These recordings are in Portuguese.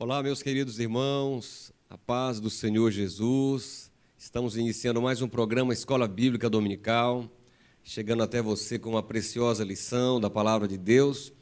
Olá, meus queridos irmãos, a paz do Senhor Jesus. Estamos iniciando mais um programa Escola Bíblica Dominical, chegando até você com uma preciosa lição da Palavra de Deus.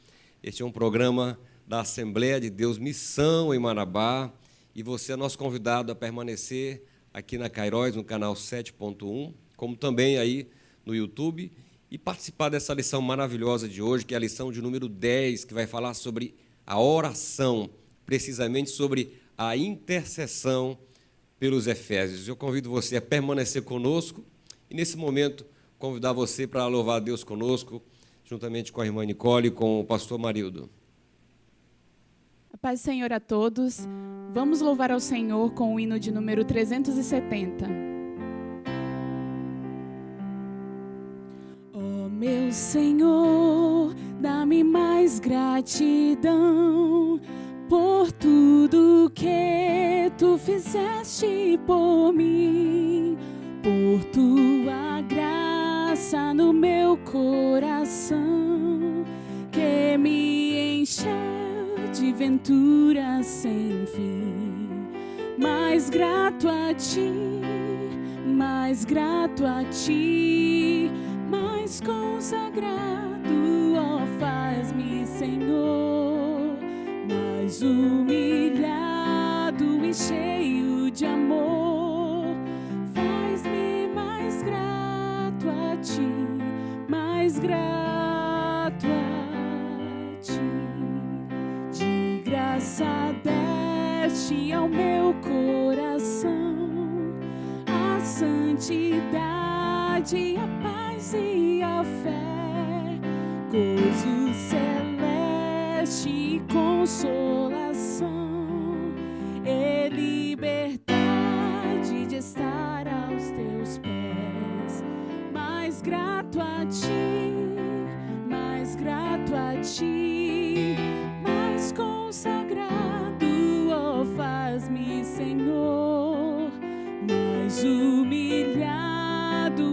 Este é um programa da Assembleia de Deus Missão em Marabá, e você é nosso convidado a permanecer aqui na Cairóis, no canal 7.1, como também aí no YouTube, e participar dessa lição maravilhosa de hoje, que é a lição de número 10, que vai falar sobre a oração, precisamente sobre a intercessão pelos Efésios. Eu convido você a permanecer conosco e, nesse momento, convidar você para louvar a Deus conosco, juntamente com a irmã Nicole e com o pastor Marildo. A paz do Senhor a todos. Vamos louvar ao Senhor com o hino de número 370. Ó meu Senhor, dá-me mais gratidão por tudo que Tu fizeste por mim, por Tua graça no meu coração, que me encheu de ventura sem fim. Mais grato a Ti, mais grato a Ti, mais consagrado, ó, faz-me, Senhor, mais humilhado e cheio de amor. Faz-me mais grato a Ti, mais grato a Ti. De graça deste ao meu coração a santidade, a paz e a fé, gozo celeste e consolação, e liberdade de estar aos Teus pés. Mais grato a Ti, mais grato a Ti, mais consagrado, ó, faz-me, Senhor, mais humilhado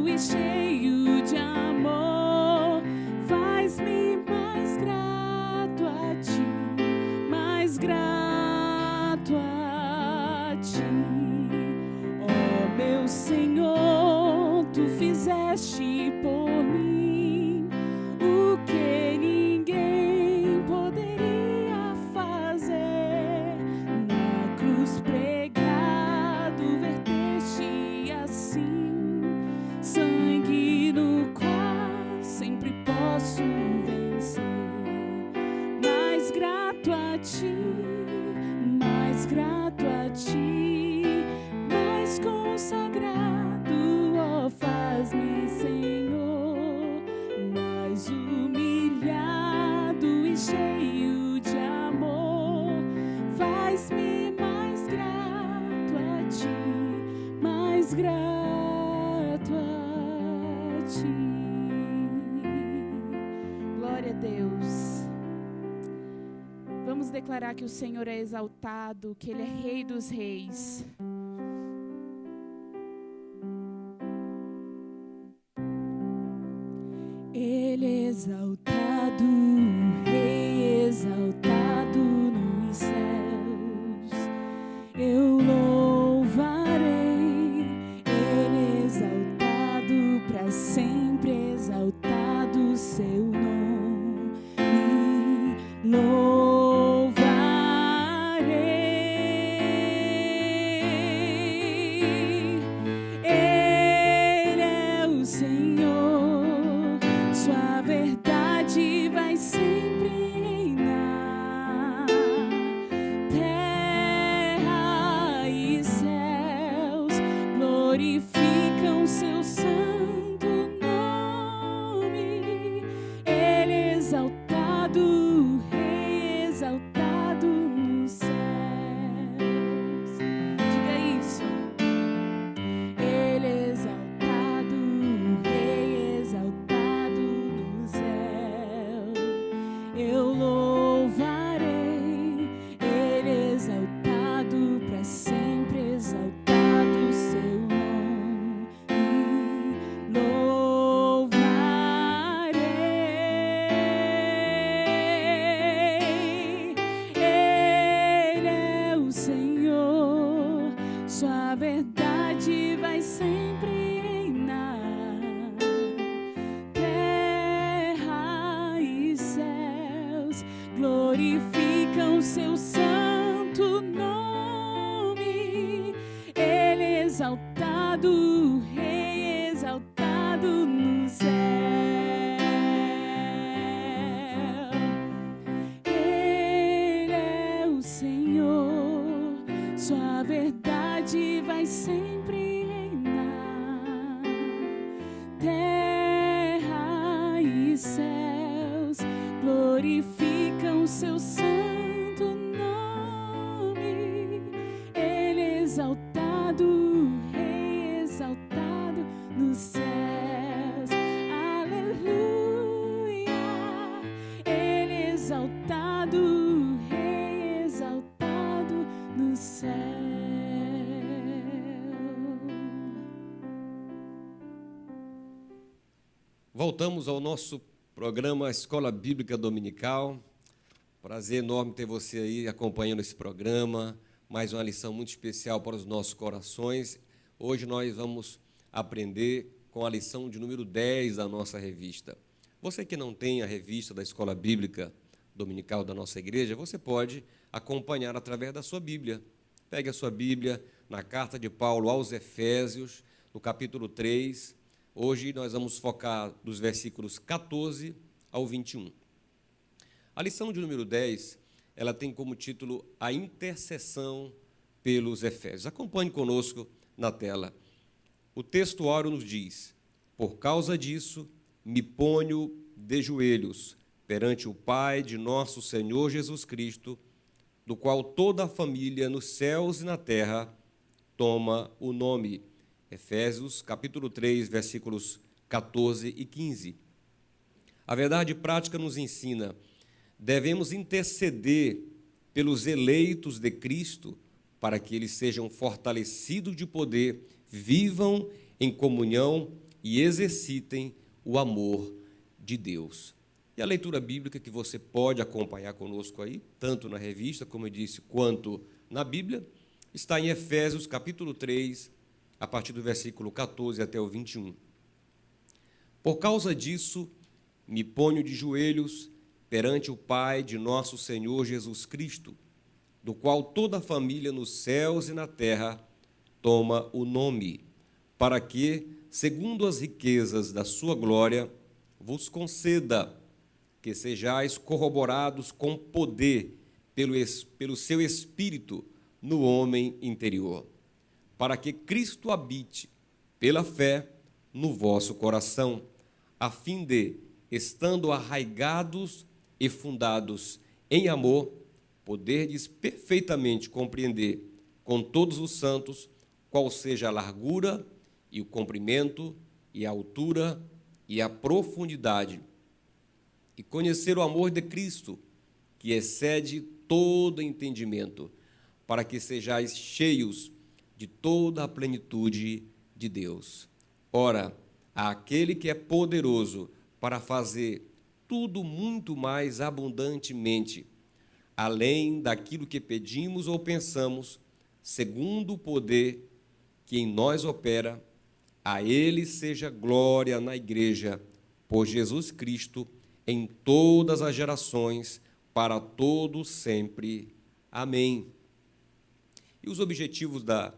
e cheio de amor. Faz-me mais grato a Ti, mais grato a Ti. Ó meu Senhor, Tu fizeste por mim o que ninguém poderia fazer. Na cruz pregado verteste assim sangue, no qual sempre posso vencer. Mais grato a Ti, mais grato a Ti, mais consagrado, ó, faz-me, Senhor, mais humilhado e cheio de amor. Faz-me mais grato a Ti, mais grato a Ti. Glória a Deus. Vamos declarar que o Senhor é exaltado, que Ele é Rei dos Reis. Ele é exaltado, Rei exaltado nos céus. Eu louvarei, Ele é exaltado para sempre, exaltado seu nome. Louvarei, Ele é o Senhor, Sua verdade vai sempre reinar. Terra e céus glorificam Seu santo nome. Ele é exaltado, Rei exaltado nos céus. Diga isso. Ele é exaltado, Rei exaltado nos céus. glorificam seu santo nome. Ele é exaltado, Rei exaltado no céu. Ele é o Senhor, sua verdade vai sempre reinar. Terra e céus glorificam seu santo nome. Ele é exaltado, Rei exaltado nos céus. Aleluia. Ele é exaltado, Rei exaltado no céu. Voltamos ao nosso programa Escola Bíblica Dominical. Prazer enorme ter você aí acompanhando esse programa. Mais uma lição muito especial para os nossos corações. Hoje nós vamos aprender com a lição de número 10 da nossa revista. Você que não tem a revista da Escola Bíblica Dominical da nossa igreja, você pode acompanhar através da sua Bíblia. Pegue a sua Bíblia na carta de Paulo aos Efésios, no capítulo 3. Hoje nós vamos focar dos versículos 14 ao 21. A lição de número 10, ela tem como título A Intercessão pelos Efésios. Acompanhe conosco na tela. O texto áureo nos diz: por causa disso, me ponho de joelhos perante o Pai de nosso Senhor Jesus Cristo, do qual toda a família nos céus e na terra toma o nome. Efésios, capítulo 3, versículos 14 e 15. A verdade prática nos ensina: devemos interceder pelos eleitos de Cristo para que eles sejam fortalecidos de poder, vivam em comunhão e exercitem o amor de Deus. E a leitura bíblica que você pode acompanhar conosco aí, tanto na revista, como eu disse, quanto na Bíblia, está em Efésios, capítulo 3, a partir do versículo 14 até o 21. Por causa disso, me ponho de joelhos perante o Pai de nosso Senhor Jesus Cristo, do qual toda a família nos céus e na terra toma o nome, para que, segundo as riquezas da sua glória, vos conceda que sejais corroborados com poder pelo seu Espírito no homem interior, para que Cristo habite, pela fé, no vosso coração, a fim de, estando arraigados e fundados em amor, poderdes perfeitamente compreender com todos os santos qual seja a largura e o comprimento e a altura e a profundidade, e conhecer o amor de Cristo, que excede todo entendimento, para que sejais cheios de toda a plenitude de Deus. Ora, àquele que é poderoso para fazer tudo muito mais abundantemente, além daquilo que pedimos ou pensamos, segundo o poder que em nós opera, a Ele seja glória na Igreja, por Jesus Cristo, em todas as gerações, para todos sempre. Amém. E os objetivos da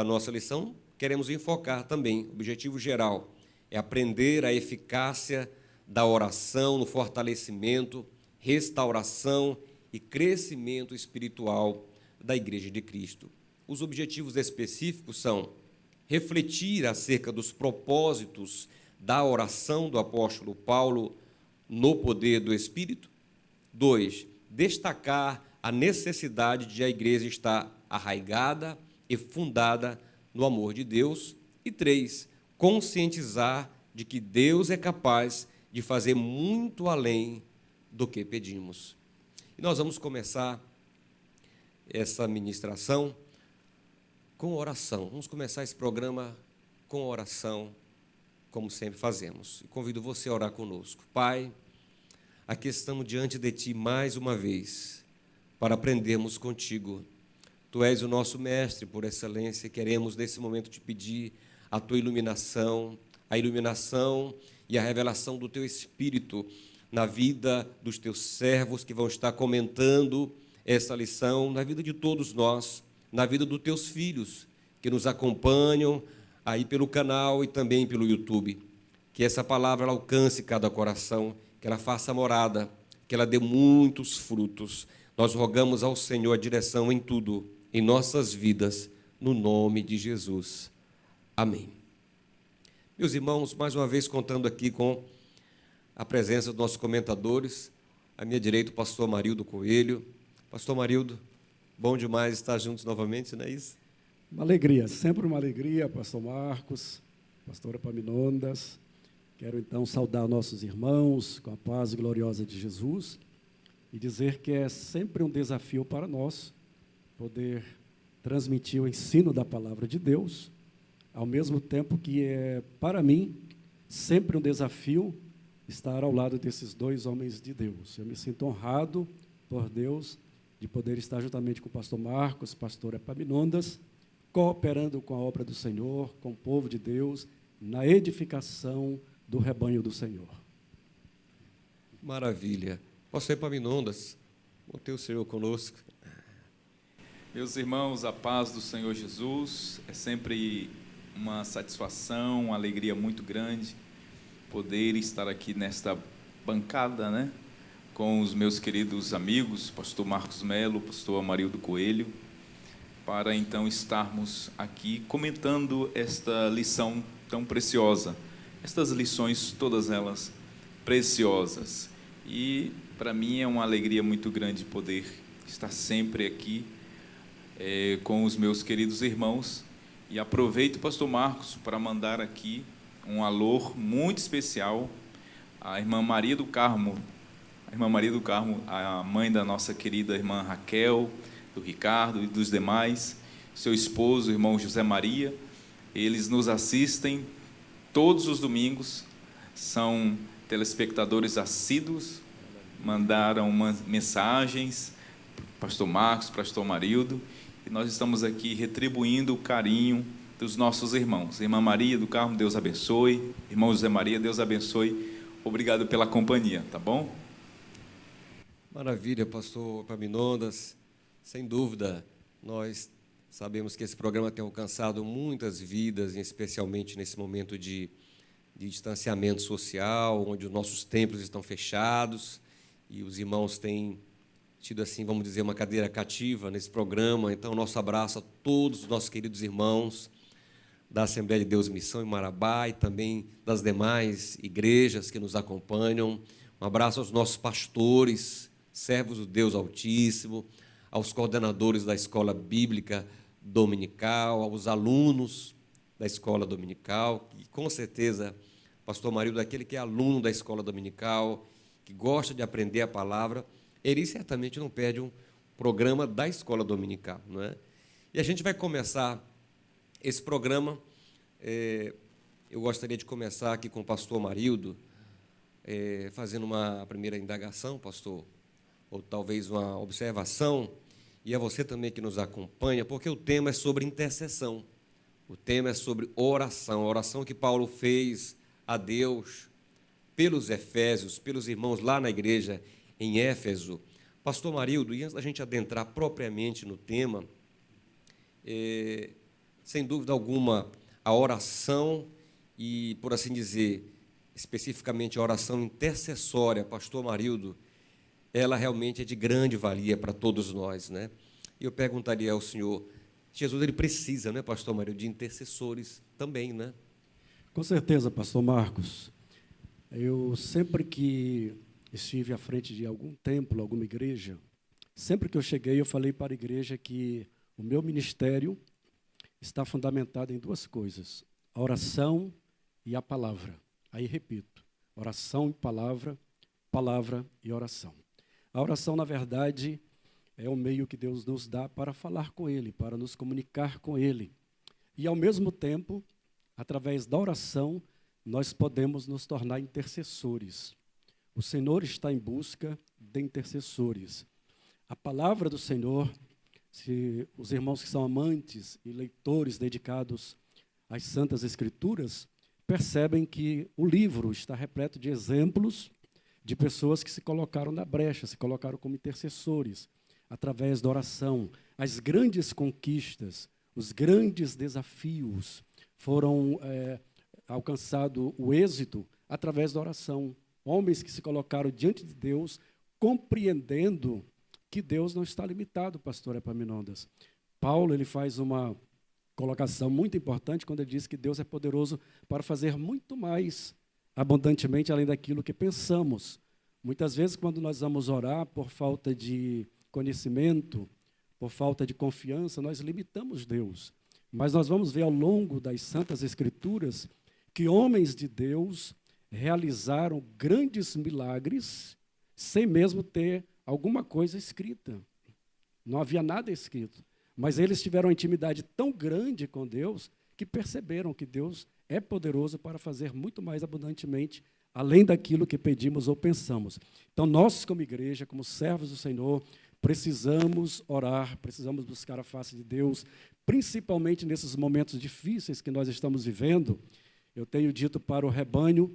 nossa lição, queremos enfocar também. O objetivo geral é aprender a eficácia da oração no fortalecimento, restauração e crescimento espiritual da Igreja de Cristo. Os objetivos específicos são refletir acerca dos propósitos da oração do apóstolo Paulo no poder do Espírito. 2, destacar a necessidade de a igreja estar arraigada e fundada no amor de Deus. E 3, conscientizar de que Deus é capaz de fazer muito além do que pedimos. E nós vamos começar essa ministração com oração. Vamos começar esse programa com oração, como sempre fazemos. E convido você a orar conosco. Pai, aqui estamos diante de Ti mais uma vez, para aprendermos contigo. Tu és o nosso mestre por excelência e queremos nesse momento te pedir a Tua iluminação, a iluminação e a revelação do Teu Espírito na vida dos teus servos que vão estar comentando essa lição, na vida de todos nós, na vida dos teus filhos que nos acompanham aí pelo canal e também pelo YouTube. Que essa palavra ela alcance cada coração, que ela faça morada, que ela dê muitos frutos. Nós rogamos ao Senhor a direção em tudo, em nossas vidas, no nome de Jesus. Amém. Meus irmãos, mais uma vez contando aqui com a presença dos nossos comentadores, à minha direita o pastor Amarildo Coelho. Pastor Amarildo, bom demais estar juntos novamente, não é isso? Uma alegria, sempre uma alegria, pastor Marcos, pastora Paminondas. Quero então saudar nossos irmãos com a paz gloriosa de Jesus e dizer que é sempre um desafio para nós poder transmitir o ensino da palavra de Deus, ao mesmo tempo que é, para mim, sempre um desafio estar ao lado desses dois homens de Deus. Eu me sinto honrado por Deus de poder estar juntamente com o pastor Marcos, pastora Paminondas, cooperando com a obra do Senhor, com o povo de Deus, na edificação do rebanho do Senhor. Maravilha. Pastor Paminondas, bom ter o Senhor conosco. Meus irmãos, a paz do Senhor Jesus, é sempre uma satisfação, uma alegria muito grande poder estar aqui nesta bancada, né, com os meus queridos amigos, pastor Marcos Melo, pastor Amarildo Coelho, para então estarmos aqui comentando esta lição tão preciosa, estas lições, todas elas preciosas. E para mim é uma alegria muito grande poder estar sempre aqui com os meus queridos irmãos. E aproveito, pastor Marcos, para mandar aqui um alô muito especial à irmã Maria do Carmo. A irmã Maria do Carmo, a mãe da nossa querida irmã Raquel, do Ricardo e dos demais, seu esposo, o irmão José Maria. Eles nos assistem todos os domingos, são telespectadores assíduos, mandaram mensagens, pastor Marcos, pastor Amarildo, e nós estamos aqui retribuindo o carinho dos nossos irmãos. Irmã Maria do Carmo, Deus abençoe. Irmão José Maria, Deus abençoe. Obrigado pela companhia, tá bom? Maravilha, pastor Paminondas. Sem dúvida, nós sabemos que esse programa tem alcançado muitas vidas, especialmente nesse momento de distanciamento social, onde os nossos templos estão fechados e os irmãos têm tido, assim, vamos dizer, uma cadeira cativa nesse programa. Então, nosso abraço a todos os nossos queridos irmãos da Assembleia de Deus Missão em Marabá e também das demais igrejas que nos acompanham. Um abraço aos nossos pastores, servos do Deus Altíssimo, aos coordenadores da Escola Bíblica Dominical, aos alunos da Escola Dominical, que com certeza, pastor Amarildo é aquele que é aluno da Escola Dominical, que gosta de aprender a palavra, ele certamente não perde um programa da Escola Dominical, não é? E a gente vai começar esse programa, eu gostaria de começar aqui com o pastor Amarildo, fazendo uma primeira indagação, pastor, ou talvez uma observação, e a você também que nos acompanha, porque o tema é sobre intercessão, o tema é sobre oração, a oração que Paulo fez a Deus pelos Efésios, pelos irmãos lá na igreja em Éfeso. Pastor Amarildo, e antes da gente adentrar propriamente no tema, sem dúvida alguma, a oração e, por assim dizer, especificamente a oração intercessória, pastor Amarildo, ela realmente é de grande valia para todos nós, né? E eu perguntaria ao senhor, Jesus, ele precisa, né, pastor Amarildo, de intercessores também, né? Com certeza, pastor Marcos. Eu sempre que estive à frente de algum templo, alguma igreja, sempre que eu cheguei, eu falei para a igreja que o meu ministério está fundamentado em duas coisas, a oração e a palavra. Aí repito, oração e palavra, palavra e oração. A oração, na verdade, é o meio que Deus nos dá para falar com Ele, para nos comunicar com Ele. E, ao mesmo tempo, através da oração, nós podemos nos tornar intercessores. O Senhor está em busca de intercessores. A palavra do Senhor, se os irmãos que são amantes e leitores dedicados às Santas Escrituras, percebem que o livro está repleto de exemplos de pessoas que se colocaram na brecha, se colocaram como intercessores, através da oração. As grandes conquistas, os grandes desafios foram alcançado o êxito através da oração. Homens que se colocaram diante de Deus, compreendendo que Deus não está limitado, pastor Epaminondas. Paulo ele faz uma colocação muito importante quando ele diz que Deus é poderoso para fazer muito mais abundantemente além daquilo que pensamos. Muitas vezes, quando nós vamos orar por falta de conhecimento, por falta de confiança, nós limitamos Deus. Mas nós vamos ver ao longo das Santas Escrituras que homens de Deus realizaram grandes milagres sem mesmo ter alguma coisa escrita. Não havia nada escrito. Mas eles tiveram uma intimidade tão grande com Deus que perceberam que Deus é poderoso para fazer muito mais abundantemente, além daquilo que pedimos ou pensamos. Então, nós, como igreja, como servos do Senhor, precisamos orar, precisamos buscar a face de Deus, principalmente nesses momentos difíceis que nós estamos vivendo. Eu tenho dito para o rebanho,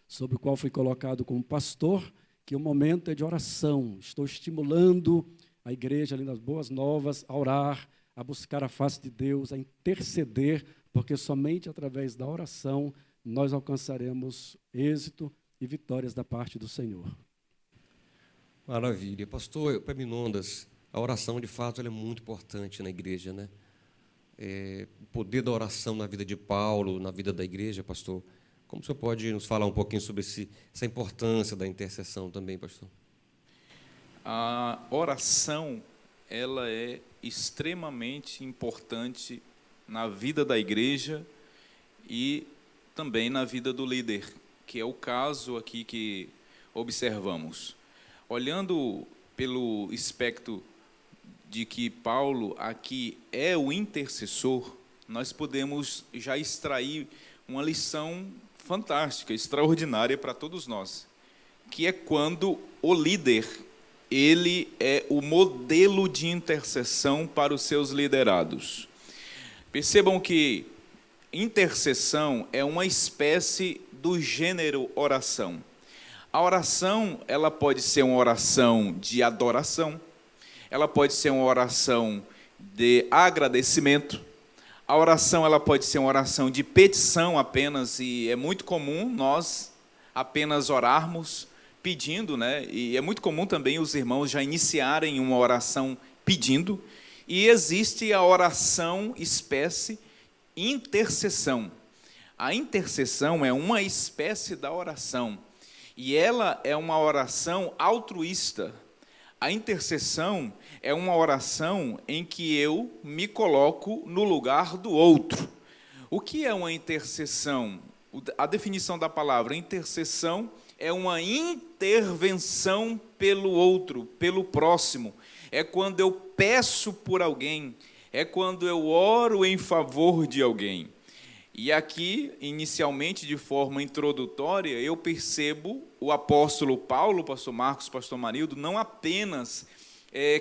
sobre o qual fui colocado como pastor, que o momento é de oração. Estou estimulando a igreja ali nas Boas Novas a orar, a buscar a face de Deus, a interceder, porque somente através da oração nós alcançaremos êxito e vitórias da parte do Senhor. Maravilha. Pastor Epaminondas, a oração, de fato, ela é muito importante na igreja, né? O poder da oração na vida de Paulo, na vida da igreja, pastor. Como o senhor pode nos falar um pouquinho sobre essa importância da intercessão também, pastor? A oração, ela é extremamente importante na vida da igreja e também na vida do líder, que é o caso aqui que observamos. Olhando pelo espectro de que Paulo aqui é o intercessor, nós podemos já extrair uma lição fantástica, extraordinária para todos nós, que é quando o líder, ele é o modelo de intercessão para os seus liderados. Percebam que intercessão é uma espécie do gênero oração. A oração, ela pode ser uma oração de adoração, ela pode ser uma oração de agradecimento, a oração ela pode ser uma oração de petição apenas, e é muito comum nós apenas orarmos pedindo, né? E é muito comum também os irmãos já iniciarem uma oração pedindo, e existe a oração espécie intercessão. A intercessão é uma espécie da oração, e ela é uma oração altruísta. A intercessão é uma oração em que eu me coloco no lugar do outro. O que é uma intercessão? A definição da palavra intercessão é uma intervenção pelo outro, pelo próximo. É quando eu peço por alguém, é quando eu oro em favor de alguém. E aqui, inicialmente, de forma introdutória, eu percebo o apóstolo Paulo, pastor Marcos, pastor Marildo, não apenas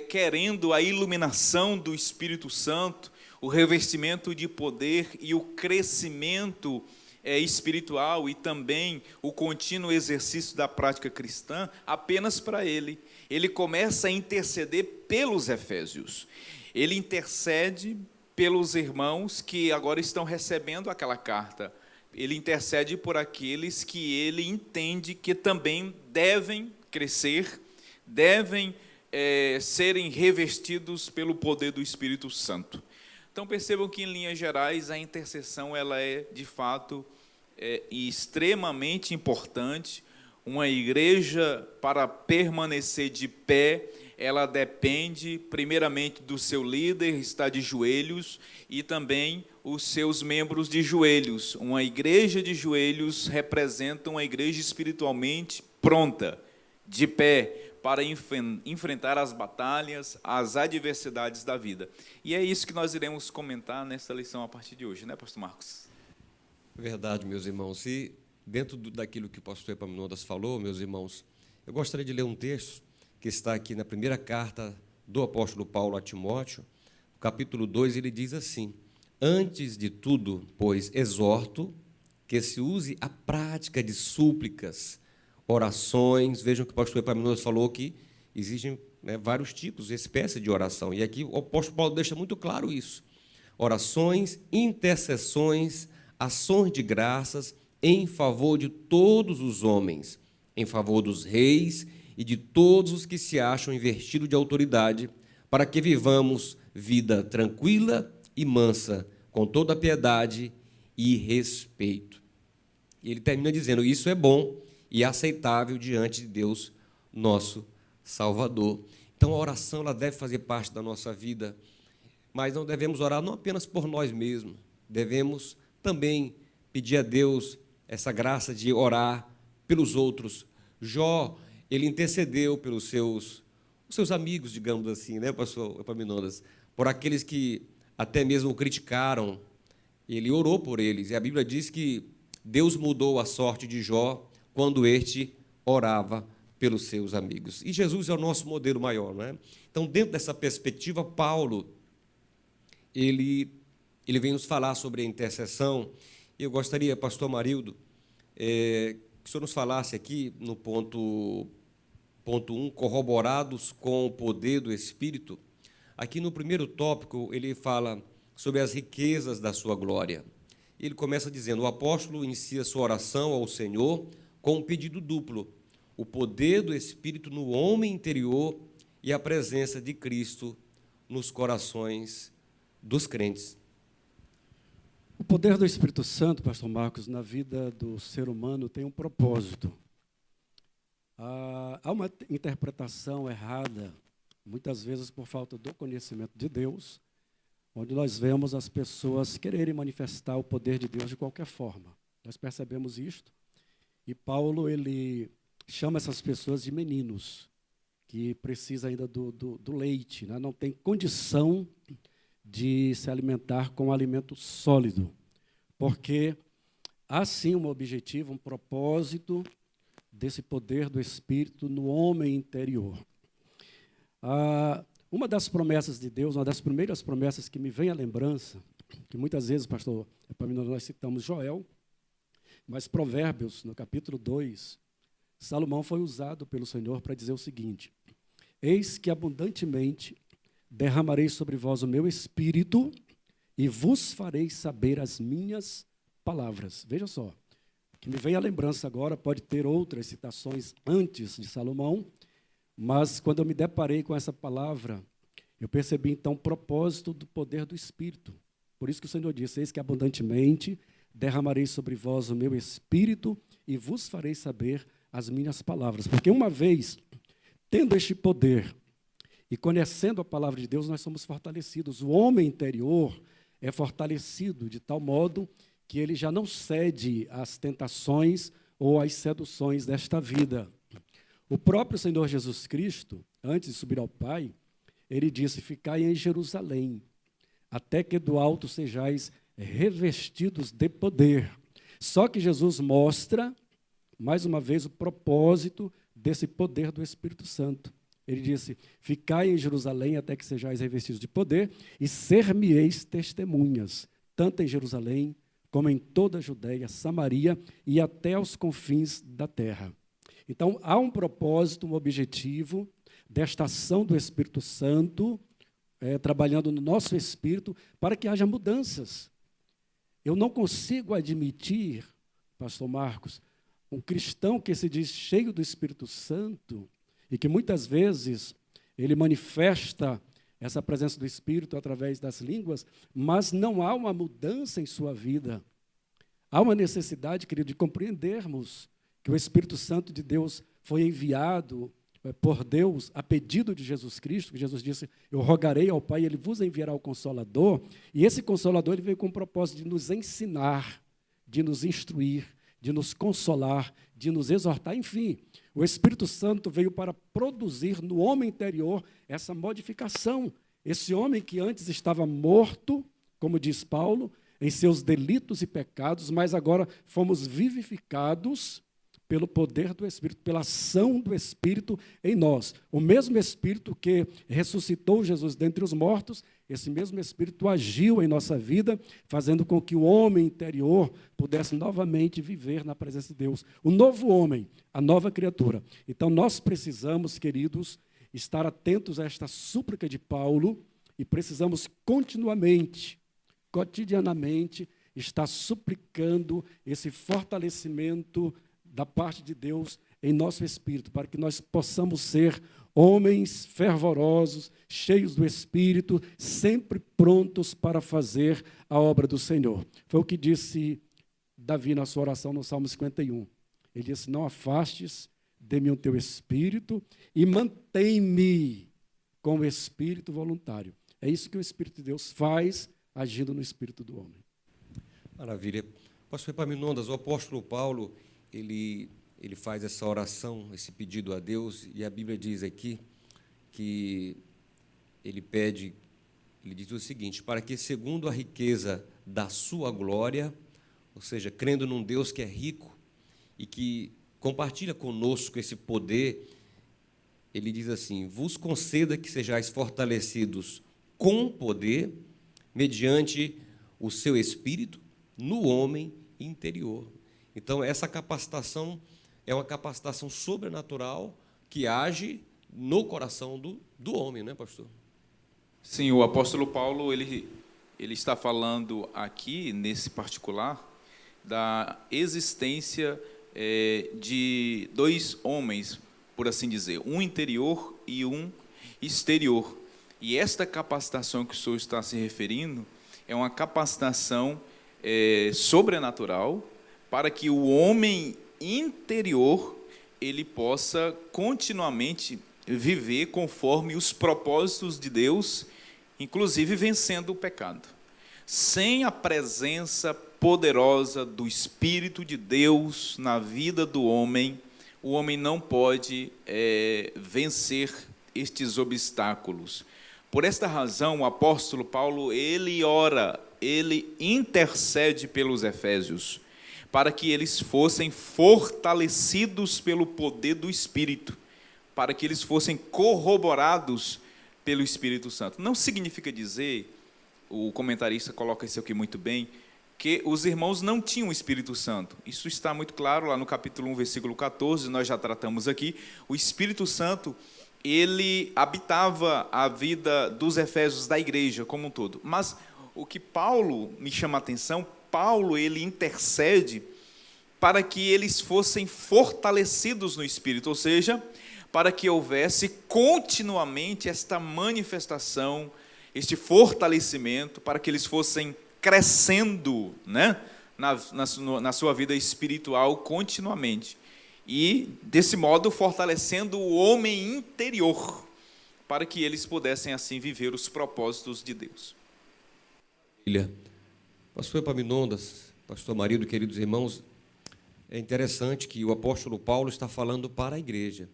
querendo a iluminação do Espírito Santo, o revestimento de poder e o crescimento espiritual e também o contínuo exercício da prática cristã apenas para ele. Ele começa a interceder pelos efésios. Ele intercede pelos irmãos que agora estão recebendo aquela carta. Ele intercede por aqueles que ele entende que também devem crescer, devem serem revestidos pelo poder do Espírito Santo. Então percebam que, em linhas gerais, a intercessão ela é, de fato, extremamente importante. Uma igreja, para permanecer de pé, ela depende, primeiramente, do seu líder estar de joelhos e também os seus membros de joelhos. Uma igreja de joelhos representa uma igreja espiritualmente pronta, de pé, para enfrentar as batalhas, as adversidades da vida. E é isso que nós iremos comentar nessa lição a partir de hoje, né, pastor Marcos? Verdade, meus irmãos. E dentro daquilo que o pastor Epaminondas falou, meus irmãos, eu gostaria de ler um texto que está aqui na primeira carta do apóstolo Paulo a Timóteo, capítulo 2, ele diz assim: antes de tudo, pois, exorto que se use a prática de súplicas, orações. Vejam que o pastor Epaminondas falou que existem, né, vários tipos, espécies de oração. E aqui o apóstolo Paulo deixa muito claro isso. Orações, intercessões, ações de graças em favor de todos os homens, em favor dos reis e de todos os que se acham investidos de autoridade, para que vivamos vida tranquila e mansa, com toda a piedade e respeito. E ele termina dizendo: isso é bom e aceitável diante de Deus, nosso Salvador. Então a oração ela deve fazer parte da nossa vida, mas não devemos orar não apenas por nós mesmos, devemos também pedir a Deus essa graça de orar pelos outros. Jó, ele intercedeu pelos seus amigos, digamos assim, né, pastor Epaminondas, por aqueles que até mesmo o criticaram. Ele orou por eles, e a Bíblia diz que Deus mudou a sorte de Jó quando este orava pelos seus amigos. E Jesus é o nosso modelo maior, não é? Então, dentro dessa perspectiva, Paulo, ele vem nos falar sobre a intercessão. E eu gostaria, pastor Marildo, que o senhor nos falasse aqui no ponto 1, corroborados com o poder do Espírito. Aqui no primeiro tópico, ele fala sobre as riquezas da sua glória. Ele começa dizendo: o apóstolo inicia sua oração ao Senhor com um pedido duplo: o poder do Espírito no homem interior e a presença de Cristo nos corações dos crentes. O poder do Espírito Santo, pastor Marcos, na vida do ser humano tem um propósito. Há uma interpretação errada, muitas vezes por falta do conhecimento de Deus, onde nós vemos as pessoas quererem manifestar o poder de Deus de qualquer forma. Nós percebemos isto, e Paulo ele chama essas pessoas de meninos, que precisam ainda do leite, né? Não tem condição de se alimentar com alimento sólido, porque há sim um objetivo, um propósito desse poder do Espírito no homem interior. Uma das promessas de Deus, uma das primeiras promessas que me vem à lembrança, que muitas vezes, pastor Epaminondas, nós citamos Joel, mas Provérbios, no capítulo 2, Salomão foi usado pelo Senhor para dizer o seguinte: eis que abundantemente derramarei sobre vós o meu espírito e vos farei saber as minhas palavras. Veja só, o que me vem à lembrança agora, pode ter outras citações antes de Salomão, mas quando eu me deparei com essa palavra, eu percebi então o propósito do poder do Espírito. Por isso que o Senhor disse: eis que abundantemente derramarei sobre vós o meu espírito e vos farei saber as minhas palavras. Porque uma vez, tendo este poder e conhecendo a palavra de Deus, nós somos fortalecidos. O homem interior é fortalecido de tal modo que ele já não cede às tentações ou às seduções desta vida. O próprio Senhor Jesus Cristo, antes de subir ao Pai, ele disse: ficai em Jerusalém, até que do alto sejais revestidos de poder. Só que Jesus mostra, mais uma vez, o propósito desse poder do Espírito Santo. Ele disse: ficai em Jerusalém até que sejais revestidos de poder e ser-me-eis testemunhas, tanto em Jerusalém como em toda a Judéia, Samaria e até aos confins da terra. Então, há um propósito, um objetivo desta ação do Espírito Santo, trabalhando no nosso espírito, para que haja mudanças. Eu não consigo admitir, pastor Marcos, um cristão que se diz cheio do Espírito Santo e que muitas vezes ele manifesta essa presença do Espírito através das línguas, mas não há uma mudança em sua vida. Há uma necessidade, querido, de compreendermos que o Espírito Santo de Deus foi enviado por Deus a pedido de Jesus Cristo, que Jesus disse: eu rogarei ao Pai, Ele vos enviará o Consolador, e esse Consolador ele veio com o propósito de nos ensinar, de nos instruir, de nos consolar, de nos exortar, enfim. O Espírito Santo veio para produzir no homem interior essa modificação. Esse homem que antes estava morto, como diz Paulo, em seus delitos e pecados, mas agora fomos vivificados pelo poder do Espírito, pela ação do Espírito em nós. O mesmo Espírito que ressuscitou Jesus dentre os mortos, esse mesmo Espírito agiu em nossa vida, fazendo com que o homem interior pudesse novamente viver na presença de Deus. O novo homem, a nova criatura. Então, nós precisamos, queridos, estar atentos a esta súplica de Paulo e precisamos continuamente, cotidianamente, estar suplicando esse fortalecimento da parte de Deus em nosso espírito, para que nós possamos ser homens fervorosos, cheios do Espírito, sempre prontos para fazer a obra do Senhor. Foi o que disse Davi na sua oração no Salmo 51. Ele disse: não afastes de mim o teu Espírito e mantém-me com o Espírito voluntário. É isso que o Espírito de Deus faz, agindo no Espírito do homem. Maravilha. Pastor Epaminondas, o apóstolo Paulo, ele faz essa oração, esse pedido a Deus, e a Bíblia diz aqui que ele diz o seguinte: para que, segundo a riqueza da sua glória, ou seja, crendo num Deus que é rico e que compartilha conosco esse poder, ele diz assim: vos conceda que sejais fortalecidos com poder, mediante o seu Espírito, no homem interior. Então, essa capacitação é uma capacitação sobrenatural que age no coração do homem, né, pastor? Sim, o apóstolo Paulo, ele está falando aqui, nesse particular, da existência de dois homens, por assim dizer, um interior e um exterior. E esta capacitação que o senhor está se referindo é uma capacitação sobrenatural para que o homem interior ele possa continuamente viver conforme os propósitos de Deus, inclusive vencendo o pecado. Sem a presença poderosa do Espírito de Deus na vida do homem, o homem não pode vencer estes obstáculos. Por esta razão, o apóstolo Paulo, ele ora, ele intercede pelos efésios, para que eles fossem fortalecidos pelo poder do Espírito, para que eles fossem corroborados pelo Espírito Santo. Não significa dizer, o comentarista coloca isso aqui muito bem, que os irmãos não tinham o Espírito Santo. Isso está muito claro lá no capítulo 1, versículo 14, nós já tratamos aqui. O Espírito Santo, ele habitava a vida dos efésios, da igreja como um todo. Mas o que Paulo me chama a atenção, Paulo, ele intercede para que eles fossem fortalecidos no Espírito, ou seja, para que houvesse continuamente esta manifestação, este fortalecimento, para que eles fossem crescendo, né, na sua vida espiritual continuamente. E, desse modo, fortalecendo o homem interior, para que eles pudessem, assim, viver os propósitos de Deus. Pastor Epaminondas, pastor Marido, queridos irmãos, é interessante que o apóstolo Paulo está falando para a igreja.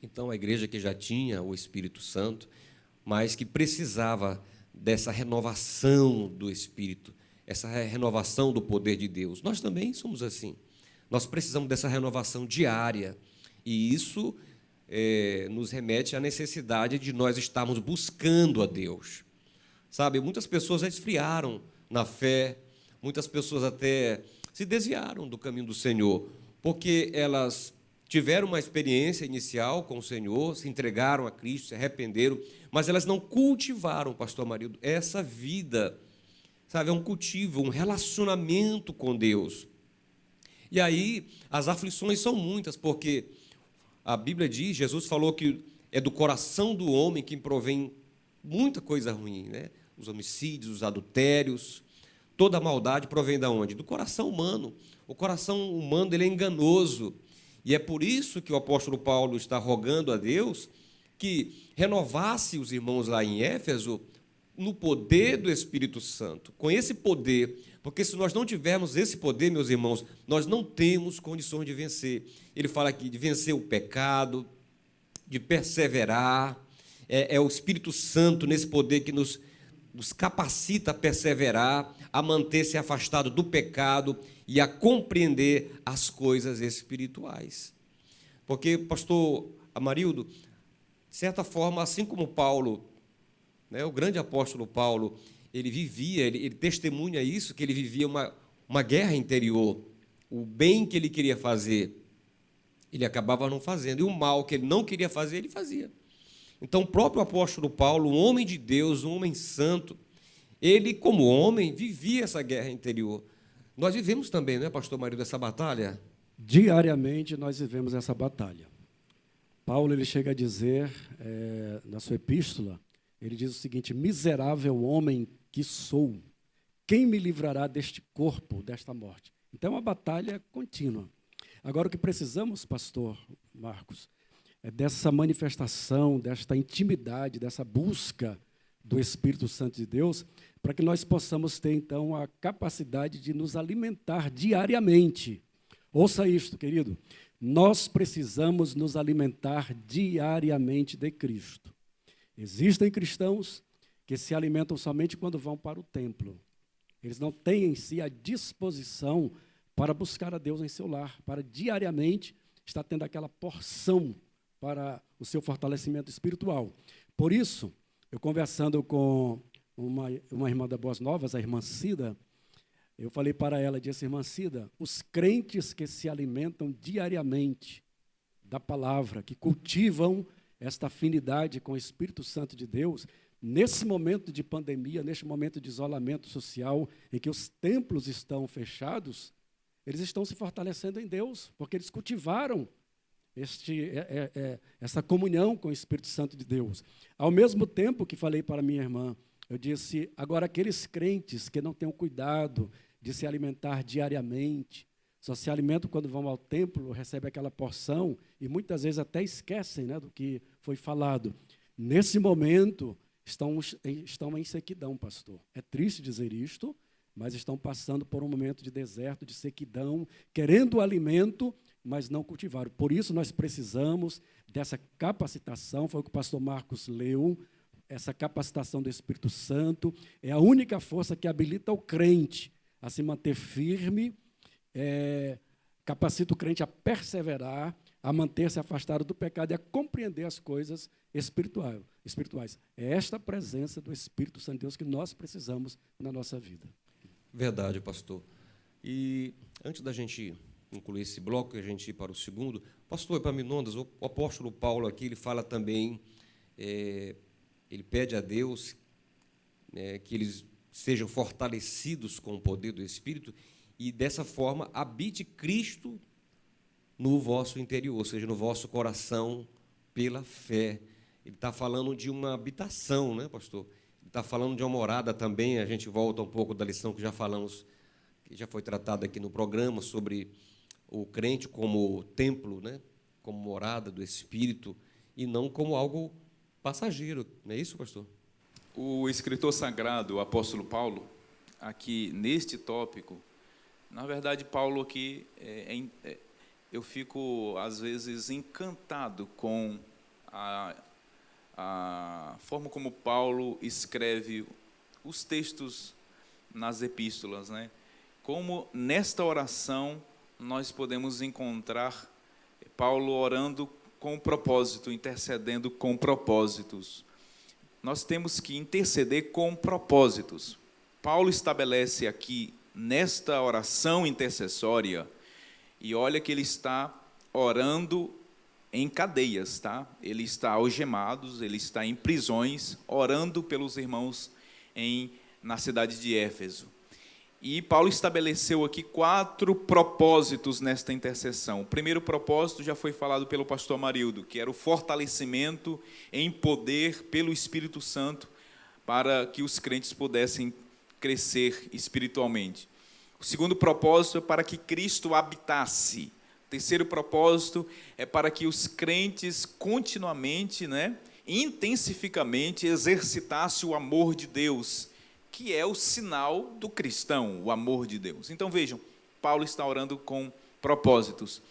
Então, a igreja que já tinha o Espírito Santo, mas que precisava dessa renovação do Espírito, essa renovação do poder de Deus. Nós também somos assim. Nós precisamos dessa renovação diária, e isso nos remete à necessidade de nós estarmos buscando a Deus. Sabe, muitas pessoas já esfriaram na fé, muitas pessoas até se desviaram do caminho do Senhor, porque elas tiveram uma experiência inicial com o Senhor, se entregaram a Cristo, se arrependeram, mas elas não cultivaram, pastor Marido, essa vida, sabe, é um cultivo, um relacionamento com Deus. E aí, as aflições são muitas, porque a Bíblia diz, Jesus falou que é do coração do homem que provém muita coisa ruim, né? Os homicídios, os adultérios, toda a maldade provém de onde? Do coração humano. O coração humano, ele é enganoso. E é por isso que o apóstolo Paulo está rogando a Deus que renovasse os irmãos lá em Éfeso no poder do Espírito Santo, com esse poder, porque se nós não tivermos esse poder, meus irmãos, nós não temos condições de vencer. Ele fala aqui de vencer o pecado, de perseverar, é o Espírito Santo nesse poder que nos capacita a perseverar, a manter-se afastado do pecado e a compreender as coisas espirituais. Porque, pastor Amarildo, de certa forma, assim como Paulo né? O grande apóstolo Paulo, ele vivia, ele testemunha isso, que ele vivia uma guerra interior. O bem que ele queria fazer, ele acabava não fazendo, e o mal que ele não queria fazer, ele fazia. Então, o próprio apóstolo Paulo, um homem de Deus, um homem santo, ele, como homem, vivia essa guerra interior. Nós vivemos também, não é, pastor Marildo, essa batalha? Diariamente nós vivemos essa batalha. Paulo ele chega a dizer, na sua epístola, ele diz o seguinte: miserável homem que sou, quem me livrará deste corpo, desta morte? Então, é uma batalha contínua. Agora, o que precisamos, pastor Marcos, é dessa manifestação, desta intimidade, dessa busca do Espírito Santo de Deus, para que nós possamos ter, então, a capacidade de nos alimentar diariamente. Ouça isto, querido. Nós precisamos nos alimentar diariamente de Cristo. Existem cristãos que se alimentam somente quando vão para o templo. Eles não têm em si a disposição para buscar a Deus em seu lar, para diariamente estar tendo aquela porção para o seu fortalecimento espiritual. Por isso, eu conversando com uma irmã da Boas Novas, a irmã Cida, eu falei para ela, disse: irmã Cida, os crentes que se alimentam diariamente da palavra, que cultivam esta afinidade com o Espírito Santo de Deus, nesse momento de pandemia, neste momento de isolamento social, em que os templos estão fechados, eles estão se fortalecendo em Deus, porque eles cultivaram essa comunhão com o Espírito Santo de Deus. Ao mesmo tempo que falei para minha irmã, eu disse: agora, aqueles crentes que não têm o cuidado de se alimentar diariamente, só se alimentam quando vão ao templo, recebem aquela porção, e muitas vezes até esquecem, né, do que foi falado. Nesse momento, estão em sequidão, pastor. É triste dizer isto, mas estão passando por um momento de deserto, de sequidão, querendo alimento, mas não cultivaram. Por isso, nós precisamos dessa capacitação, foi o que o pastor Marcos leu, essa capacitação do Espírito Santo, é a única força que habilita o crente a se manter firme, capacita o crente a perseverar, a manter-se afastado do pecado e a compreender as coisas espirituais. É esta presença do Espírito Santo de Deus que nós precisamos na nossa vida. Verdade, pastor. E antes da gente concluir esse bloco e a gente ir para o segundo, pastor Epaminondas, o apóstolo Paulo aqui, ele fala também, ele pede a Deus que eles sejam fortalecidos com o poder do Espírito e, dessa forma, habite Cristo no vosso interior, ou seja, no vosso coração, pela fé. Ele está falando de uma habitação, né, pastor? Ele está falando de uma morada também. A gente volta um pouco da lição que já falamos, que já foi tratada aqui no programa, sobre o crente como templo, né, como morada do Espírito, e não como algo passageiro. Não é isso, pastor? O escritor sagrado, o apóstolo Paulo, aqui neste tópico, na verdade, Paulo aqui, eu fico, às vezes, encantado com a forma como Paulo escreve os textos nas epístolas, né? Como nesta oração nós podemos encontrar Paulo orando com propósito, intercedendo com propósitos. Nós temos que interceder com propósitos. Paulo estabelece aqui, nesta oração intercessória, e olha que ele está orando em cadeias, tá? Ele está algemado, ele está em prisões, orando pelos irmãos na cidade de Éfeso. E Paulo estabeleceu aqui 4 propósitos nesta intercessão. O primeiro propósito já foi falado pelo pastor Marildo, que era o fortalecimento em poder pelo Espírito Santo para que os crentes pudessem crescer espiritualmente. O segundo propósito é para que Cristo habitasse. O terceiro propósito é para que os crentes continuamente, intensificamente exercitassem o amor de Deus, que é o sinal do cristão, o amor de Deus. Então vejam, Paulo está orando com propósitos.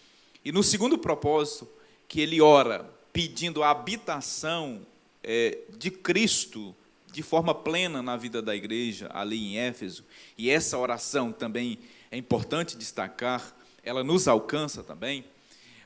E no segundo propósito, que ele ora pedindo a habitação de Cristo de forma plena na vida da igreja, ali em Éfeso, e essa oração também é importante destacar, ela nos alcança também.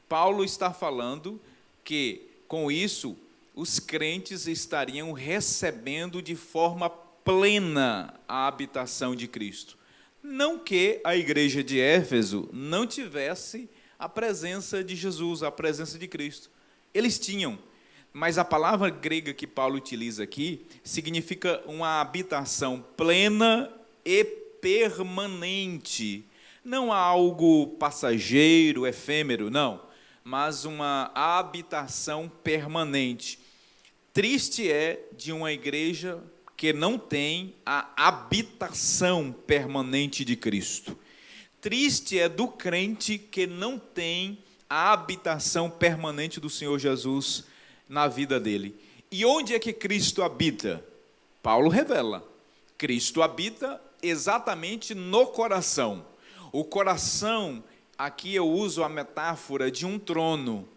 Paulo está falando que, com isso, os crentes estariam recebendo de forma plena a habitação de Cristo. Não que a igreja de Éfeso não tivesse a presença de Jesus, a presença de Cristo. Eles tinham, mas a palavra grega que Paulo utiliza aqui significa uma habitação plena e permanente. Não algo passageiro, efêmero, não, mas uma habitação permanente. Triste é de uma igreja que não tem a habitação permanente de Cristo. Triste é do crente que não tem a habitação permanente do Senhor Jesus na vida dele. E onde é que Cristo habita? Paulo revela. Cristo habita exatamente no coração. O coração, aqui eu uso a metáfora de um trono.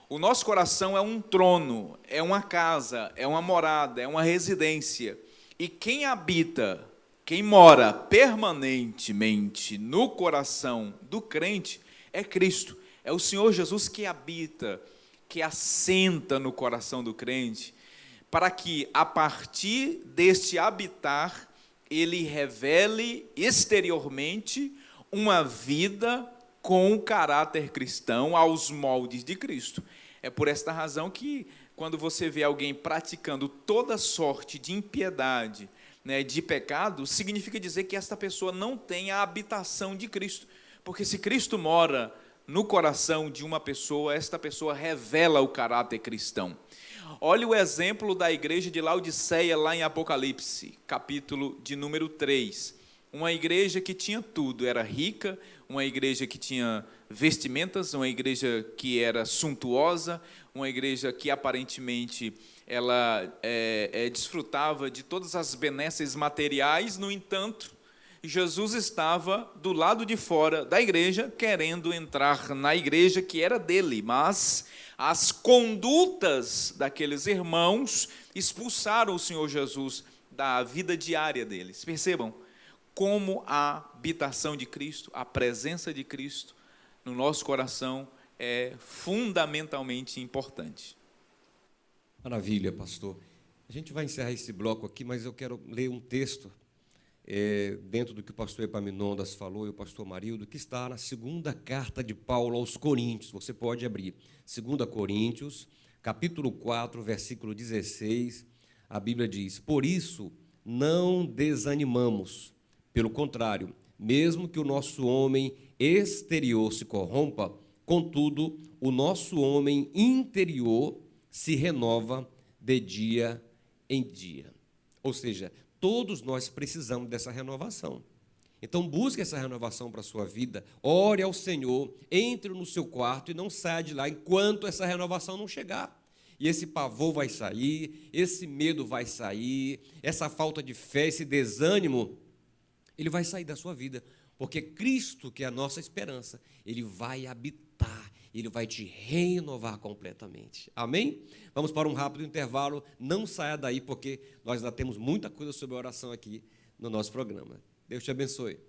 O nosso coração é um trono, é uma casa, é uma morada, é uma residência. E quem habita, quem mora permanentemente no coração do crente é Cristo. É o Senhor Jesus que habita, que assenta no coração do crente, para que, a partir deste habitar, ele revele exteriormente uma vida com caráter cristão aos moldes de Cristo. É por esta razão que, quando você vê alguém praticando toda sorte de impiedade, de pecado, significa dizer que esta pessoa não tem a habitação de Cristo. Porque se Cristo mora no coração de uma pessoa, esta pessoa revela o caráter cristão. Olha o exemplo da igreja de Laodiceia, lá em Apocalipse, capítulo de número 3. Uma igreja que tinha tudo, era rica, uma igreja que tinha vestimentas, uma igreja que era suntuosa, uma igreja que aparentemente ela desfrutava de todas as benesses materiais. No entanto, Jesus estava do lado de fora da igreja, querendo entrar na igreja que era dele, mas as condutas daqueles irmãos expulsaram o Senhor Jesus da vida diária deles. Percebam como a habitação de Cristo, a presença de Cristo no nosso coração é fundamentalmente importante. Maravilha, pastor. A gente vai encerrar esse bloco aqui, mas eu quero ler um texto dentro do que o pastor Epaminondas falou e o pastor Marildo, que está na segunda carta de Paulo aos Coríntios. Você pode abrir 2 Coríntios, capítulo 4, versículo 16. A Bíblia diz: por isso não desanimamos, pelo contrário, mesmo que o nosso homem exterior se corrompa, contudo, o nosso homem interior se renova de dia em dia. Ou seja, todos nós precisamos dessa renovação. Então, busque essa renovação para a sua vida, ore ao Senhor, entre no seu quarto e não saia de lá enquanto essa renovação não chegar. E esse pavor vai sair, esse medo vai sair, essa falta de fé, esse desânimo, ele vai sair da sua vida, porque Cristo, que é a nossa esperança, ele vai habitar, ele vai te renovar completamente. Amém? Vamos para um rápido intervalo, não saia daí, porque nós ainda temos muita coisa sobre a oração aqui no nosso programa. Deus te abençoe.